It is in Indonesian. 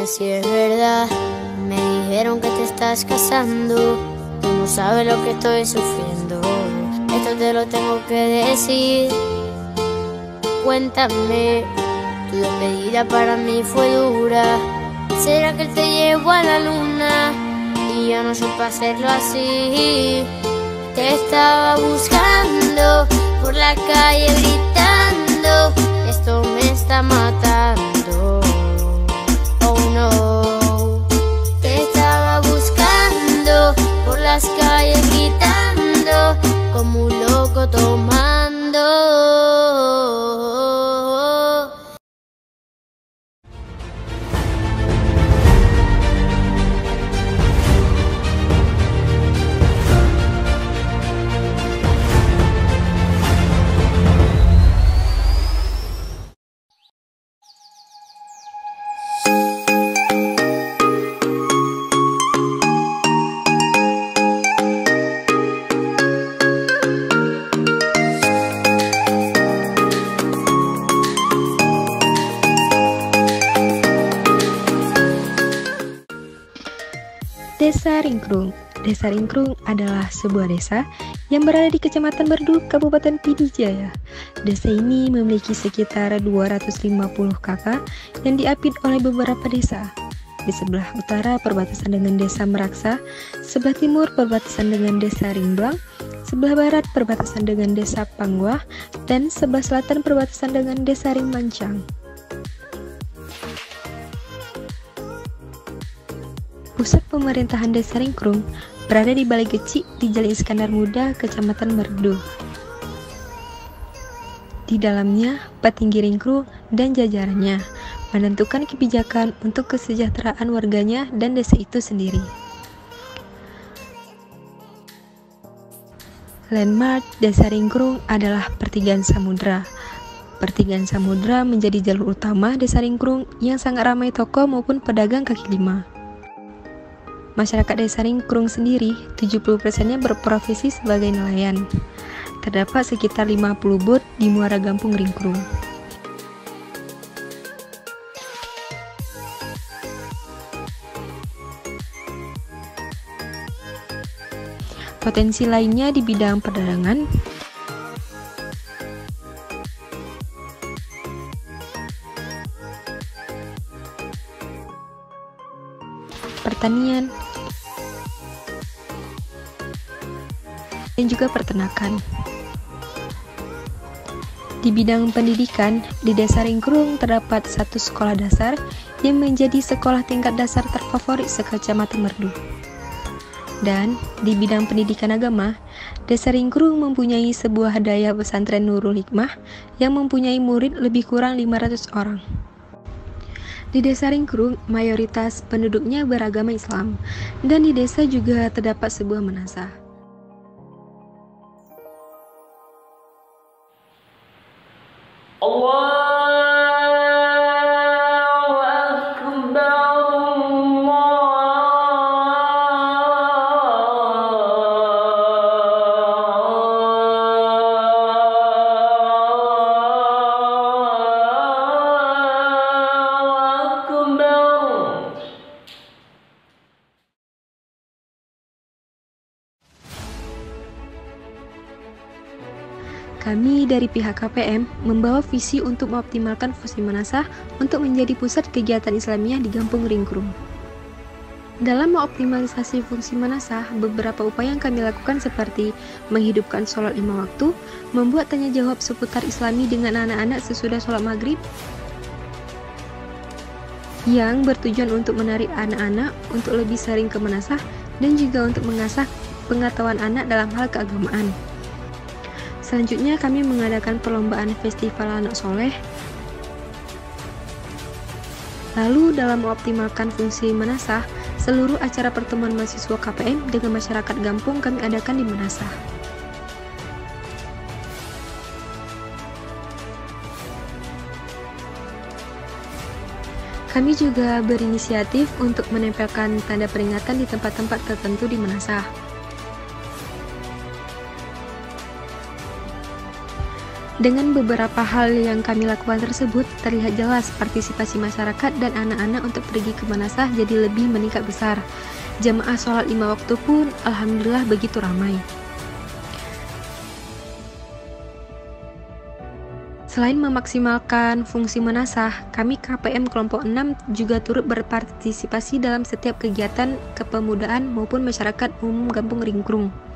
dime si es verdad. Me dijeron que te estás casando. Tú no sabes lo que estoy sufriendo. Esto te lo tengo que decir. Cuéntame, tu despedida para mí fue dura. ¿Será que él te llevó a la luna y yo no supe hacerlo así? Te estaba buscando por la calle gritando, esto me está matando. Oh no. Te estaba buscando por las calles gritando, como un loco tomando. Desa Ringkrung. Desa Ringkrung adalah sebuah desa yang berada di Kecamatan Merdu, Kabupaten Pidi Jaya. Desa ini memiliki sekitar 250 kakak yang diapit oleh beberapa desa. Di sebelah utara perbatasan dengan Desa Meraksa, sebelah timur perbatasan dengan Desa Ringblang, sebelah barat perbatasan dengan Desa Panggwah, dan sebelah selatan perbatasan dengan Desa Ringmancang. Pusat pemerintahan Desa Ringkrung berada di Balai Gecik di Jalan Iskandar Muda, Kecamatan Merdu. Di dalamnya, petinggi Ringkrung dan jajarannya menentukan kebijakan untuk kesejahteraan warganya dan desa itu sendiri. Landmark Desa Ringkrung adalah Pertigaan Samudra. Pertigaan Samudra menjadi jalur utama Desa Ringkrung yang sangat ramai toko maupun pedagang kaki lima. Masyarakat Desa Ringkrung sendiri, 70%-nya berprofesi sebagai nelayan. Terdapat sekitar 50 bot di Muara Gampung Ringkrung. Potensi lainnya di bidang perdagangan, pertanian, dan juga peternakan. Di bidang pendidikan, di Desa Ringkrung terdapat satu sekolah dasar yang menjadi sekolah tingkat dasar terfavorit se-Kecamatan Merdu. Dan di bidang pendidikan agama, Desa Ringkrung mempunyai sebuah daya pesantren Nurul Hikmah yang mempunyai murid lebih kurang 500 orang. Di Desa Ringkrung, mayoritas penduduknya beragama Islam, dan di desa juga terdapat sebuah madrasah. Kami dari pihak KPM membawa visi untuk mengoptimalkan fungsi madrasah untuk menjadi pusat kegiatan Islamiyah di Kampung Ringkrung. Dalam mengoptimalisasi fungsi madrasah, beberapa upaya yang kami lakukan seperti menghidupkan sholat 5 waktu, membuat tanya jawab seputar Islami dengan anak-anak sesudah sholat maghrib, yang bertujuan untuk menarik anak-anak untuk lebih sering ke madrasah dan juga untuk mengasah pengetahuan anak dalam hal keagamaan. Selanjutnya kami mengadakan perlombaan festival anak soleh. Lalu dalam mengoptimalkan fungsi madrasah, seluruh acara pertemuan mahasiswa KPM dengan masyarakat Gampung kami adakan di madrasah. Kami juga berinisiatif untuk menempelkan tanda peringatan di tempat-tempat tertentu di madrasah. Dengan beberapa hal yang kami lakukan tersebut, terlihat jelas partisipasi masyarakat dan anak-anak untuk pergi ke Manasah jadi lebih meningkat besar. Jamaah sholat 5 waktu pun alhamdulillah begitu ramai. Selain memaksimalkan fungsi Manasah, kami KPM kelompok 6 juga turut berpartisipasi dalam setiap kegiatan kepemudaan maupun masyarakat umum Kampung Ringkrung.